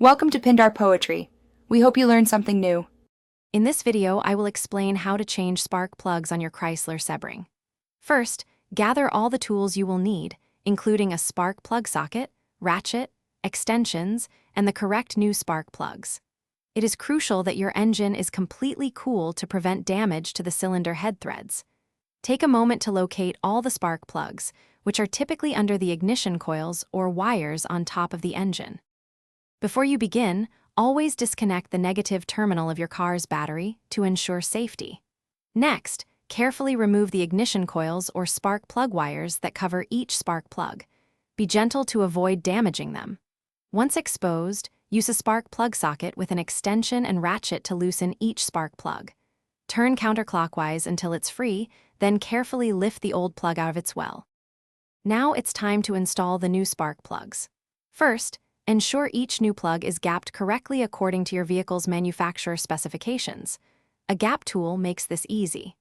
Welcome to Pindar Poetry. We hope you learned something new. In this video, I will explain how to change spark plugs on your Chrysler Sebring. First, gather all the tools you will need, including a spark plug socket, ratchet, extensions, and the correct new spark plugs. It is crucial that your engine is completely cool to prevent damage to the cylinder head threads. Take a moment to locate all the spark plugs, which are typically under the ignition coils or wires on top of the engine. Before you begin, always disconnect the negative terminal of your car's battery to ensure safety. Next, carefully remove the ignition coils or spark plug wires that cover each spark plug. Be gentle to avoid damaging them. Once exposed, use a spark plug socket with an extension and ratchet to loosen each spark plug. Turn counterclockwise until it's free, then carefully lift the old plug out of its well. Now it's time to install the new spark plugs. First, ensure each new plug is gapped correctly according to your vehicle's manufacturer specifications. A gap tool makes this easy.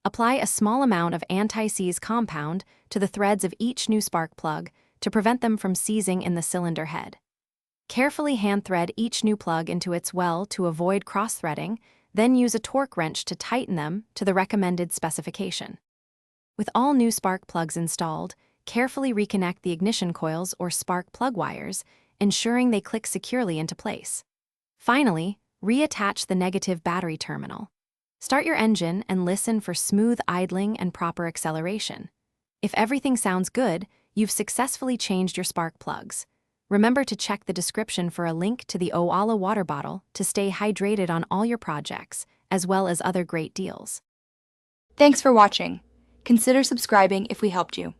Apply a small amount of anti-seize compound to the threads of each new spark plug to prevent them from seizing in the cylinder head. Carefully hand-thread each new plug into its well to avoid cross-threading, then use a torque wrench to tighten them to the recommended specification. With all new spark plugs installed, carefully reconnect the ignition coils or spark plug wires, ensuring they click securely into place. Finally, reattach the negative battery terminal. Start your engine and listen for smooth idling and proper acceleration. If everything sounds good, you've successfully changed your spark plugs. Remember to check the description for a link to the Oala water bottle to stay hydrated on all your projects, as well as other great deals. Thanks for watching. Consider subscribing if we helped you.